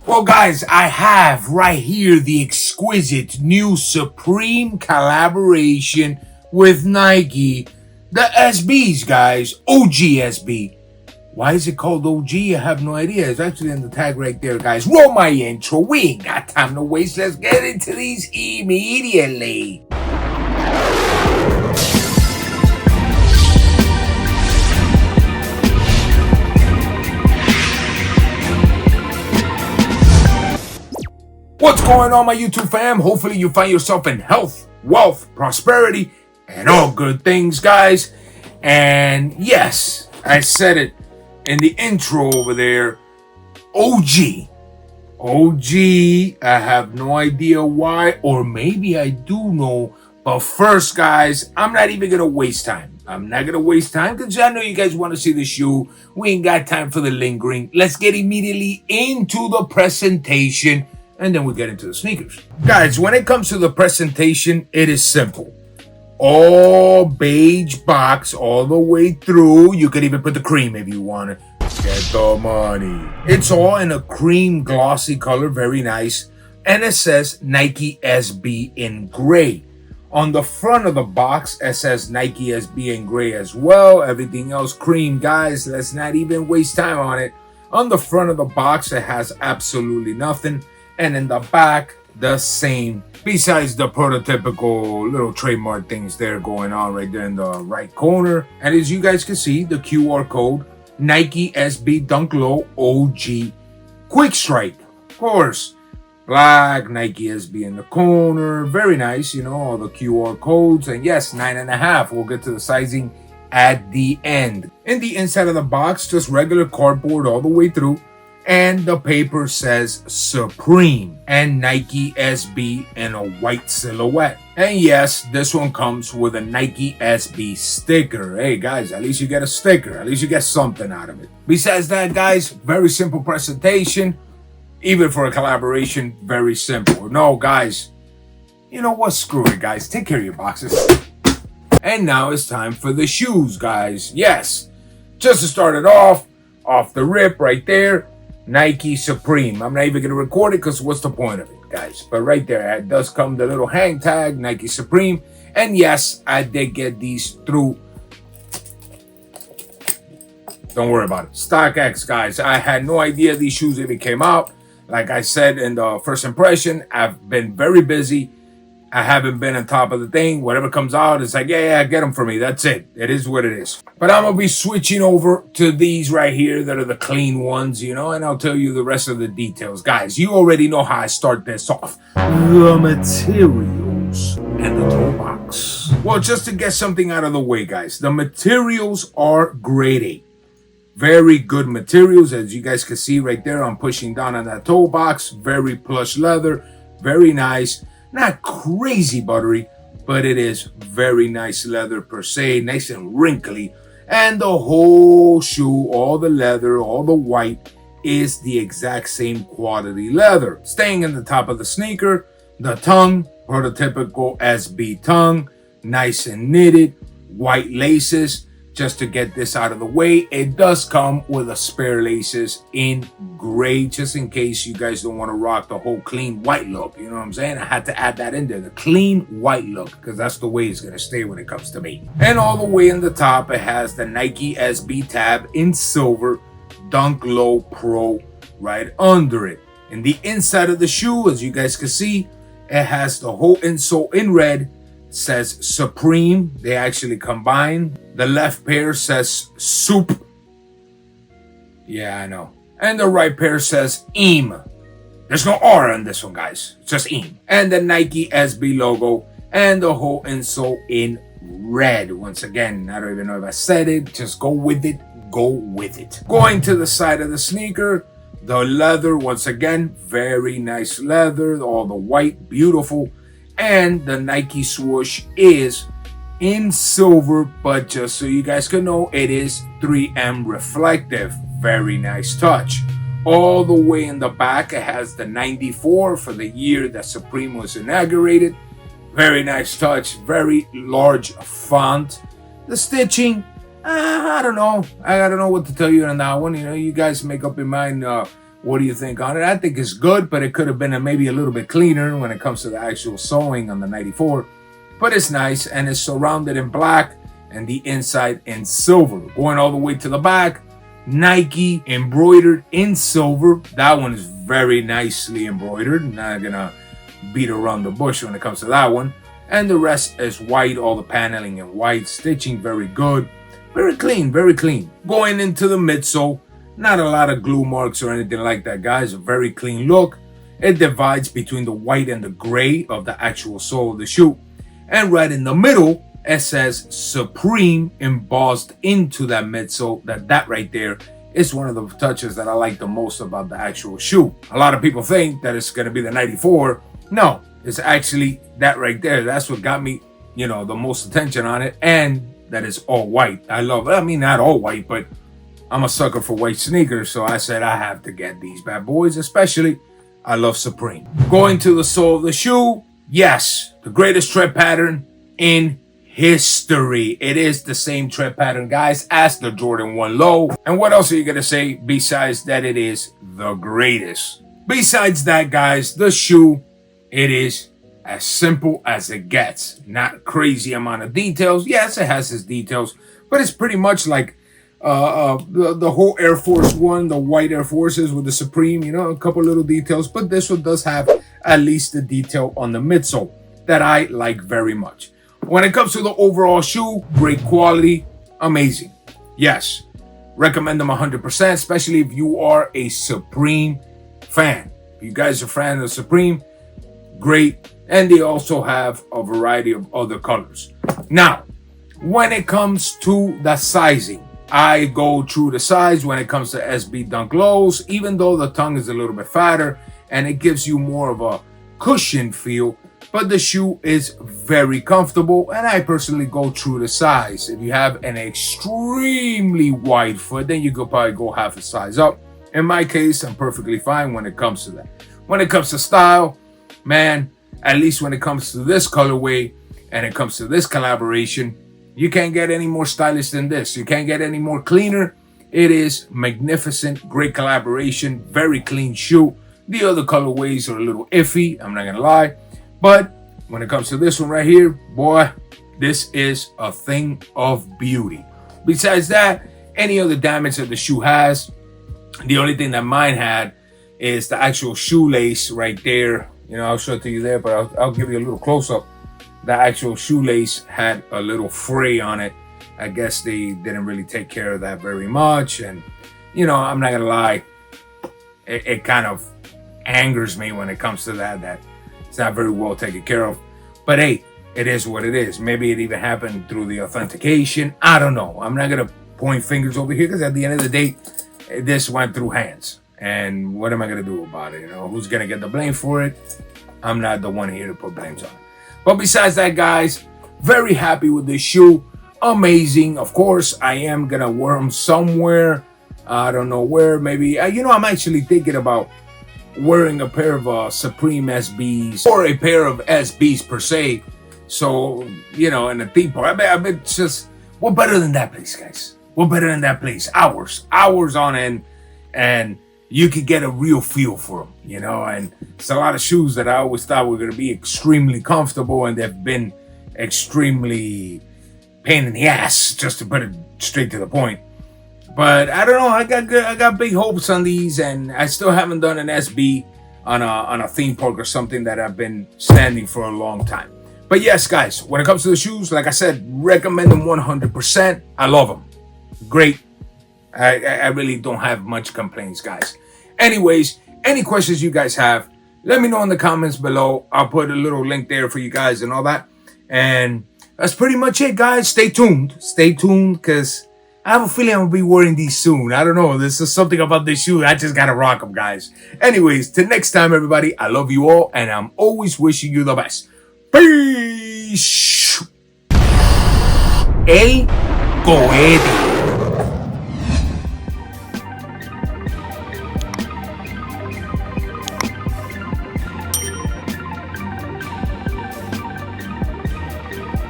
Well, guys, I have right here the exquisite new Supreme collaboration with Nike. The SBs, guys. OG SB. Why is it called OG? I have no idea. It's actually in the tag right there, guys. Roll my intro. We ain't got time to waste. Let's get into these immediately. What's going on, my YouTube fam? Hopefully you find yourself in health, wealth, prosperity, and all good things, guys. And yes, I said it in the intro over there. OG. I have no idea why, or maybe I do know. But first, guys, I'm not even going to waste time. I'm not going to waste time because I know you guys want to see the shoe. We ain't got time for the lingering. Let's get immediately into the presentation. And then we get into the sneakers. Guys, when it comes to the presentation, it is simple. All beige box all the way through. You could even put the cream if you want to. Get the money. It's all in a cream glossy color. Very nice. And it says Nike SB in gray. On the front of the box, it says Nike SB in gray as well. Everything else cream. Guys, let's not even waste time on it. On the front of the box, it has absolutely nothing. And in the back, the same. Besides the prototypical little trademark things there going on right there in the right corner. And as you guys can see, the QR code, Nike SB Dunk Low OG Quick Strike. Of course, black, Nike SB in the corner. Very nice, you know, all the QR codes. And yes, 9.5. We'll get to the sizing at the end. In the inside of the box, just regular cardboard all the way through. And the paper says Supreme and Nike SB in a white silhouette. And yes, this one comes with a Nike SB sticker. Hey guys, at least you get a sticker. At least you get something out of it. Besides that, guys, very simple presentation. Even for a collaboration, very simple. No, guys, you know what? Screw it, guys. Take care of your boxes. And now it's time for the shoes, guys. Yes, just to start it off the rip right there. Nike Supreme. I'm not even going to record it because what's the point of it, guys? But right there, it does come the little hang tag, Nike Supreme. And yes, I did get these through. Don't worry about it. StockX, guys. I had no idea these shoes even came out. Like I said in the first impression, I've been very busy. I haven't been on top of the thing. Whatever comes out, it's like, yeah, get them for me. That's it. It is what it is. But I'm going to be switching over to these right here that are the clean ones, you know, and I'll tell you the rest of the details. Guys, you already know how I start this off. The materials and the toe box. Well, just to get something out of the way, guys, the materials are grade A. Very good materials. As you guys can see right there, I'm pushing down on that toe box. Very plush leather. Very nice. Not crazy buttery, but it is very nice leather per se, nice and wrinkly. And the whole shoe, all the leather, all the white is the exact same quality leather. Staying in the top of the sneaker, the tongue, prototypical SB tongue, nice and knitted, white laces. Just to get this out of the way, it does come with a spare laces in gray, just in case you guys don't want to rock the whole clean white look. You know what I'm saying? I had to add that in there, the clean white look, because that's the way it's going to stay when it comes to me. And all the way in the top, it has the Nike SB tab in silver, Dunk Low Pro right under it. In the inside of the shoe, as you guys can see, it has the whole insole in red. Says Supreme. They actually combine. The left pair says Soup. Yeah, I know. And the right pair says Eam. There's no R on this one, guys. It's just Eam. And the Nike SB logo and the whole insole in red. Once again, I don't even know if I said it. Just go with it. Go with it. Going to the side of the sneaker, the leather, once again, very nice leather. All the white, beautiful. And the Nike swoosh is in silver, but just so you guys can know, it is 3M reflective. Very nice touch. All the way in the back, it has the 94 for the year that Supreme was inaugurated. Very nice touch, very large font. The stitching, I don't know. I don't know what to tell you on that one. You know, you guys make up your mind What do you think on it? I think it's good, but it could have been maybe a little bit cleaner when it comes to the actual sewing on the 94. But it's nice, and it's surrounded in black and the inside in silver. Going all the way to the back, Nike embroidered in silver. That one is very nicely embroidered. Not gonna beat around the bush when it comes to that one. And the rest is white, all the paneling in white, stitching very good. Very clean, very clean. Going into the midsole, not a lot of glue marks or anything like that, guys. A very clean look. It divides between the white and the gray of the actual sole of the shoe. And right in the middle, it says Supreme embossed into that midsole. That right there is one of the touches that I like the most about the actual shoe. A lot of people think that it's going to be the 94. No, it's actually that right there. That's what got me, the most attention on it. And that is all white. I love it. I mean, not all white, but I'm a sucker for white sneakers. So I said I have to get these bad boys, especially I love Supreme. Going to the sole of the shoe. Yes, the greatest tread pattern in history. It is the same tread pattern, guys, as the Jordan 1 Low. And what else are you going to say besides that it is the greatest? Besides that, guys, the shoe, it is as simple as it gets. Not crazy amount of details. Yes, it has its details, but it's pretty much like the whole Air Force One, the white Air Forces with the Supreme, a couple little details. But this one does have at least the detail on the midsole that I like very much. When it comes to the overall shoe, great quality, amazing. Yes, recommend them 100%, especially if you are a Supreme fan. If you guys are a fan of Supreme, great. And they also have a variety of other colors. Now, when it comes to the sizing, I go through the size when it comes to SB Dunk Lows, even though the tongue is a little bit fatter and it gives you more of a cushion feel. But the shoe is very comfortable, and I personally go through the size. If you have an extremely wide foot, then you could probably go half a size up. In my case, I'm perfectly fine when it comes to that. When it comes to style, man, at least when it comes to this colorway and it comes to this collaboration, you can't get any more stylish than this. You can't get any more cleaner. It is magnificent, great collaboration, very clean shoe. The other colorways are a little iffy, I'm not gonna lie. But when it comes to this one right here, boy, this is a thing of beauty. Besides that, any other damage that the shoe has, the only thing that mine had is the actual shoelace right there. I'll show it to you there, but I'll give you a little close-up. The actual shoelace had a little fray on it. I guess they didn't really take care of that very much. And, I'm not going to lie, it kind of angers me when it comes to that it's not very well taken care of. But hey, it is what it is. Maybe it even happened through the authentication. I don't know. I'm not going to point fingers over here because at the end of the day, this went through hands. And what am I going to do about it? Who's going to get the blame for it? I'm not the one here to put blames on. But besides that, guys, very happy with this shoe. Amazing. Of course, I am going to wear them somewhere. I don't know where. Maybe, I'm actually thinking about wearing a pair of Supreme SBs or a pair of SBs per se. So, in a theme park. I mean, it's just, what better than that place, guys? What better than that place? Hours on end. And you could get a real feel for them, and it's a lot of shoes that I always thought were going to be extremely comfortable, and they've been extremely pain in the ass, just to put it straight to the point. But I don't know, I got big hopes on these, and I still haven't done an SB on a theme park or something that I've been standing for a long time. But yes, guys, when it comes to the shoes, like I said, recommend them 100%. I love them. Great. I really don't have much complaints, guys. Anyways, any questions you guys have, let me know in the comments below. I'll put a little link there for you guys and all that. And that's pretty much it, guys. Stay tuned. Stay tuned, because I have a feeling I'm going to be wearing these soon. I don't know. There's just something about this shoe. I just got to rock them, guys. Anyways, till next time, everybody, I love you all, and I'm always wishing you the best. Peace. El Cohete.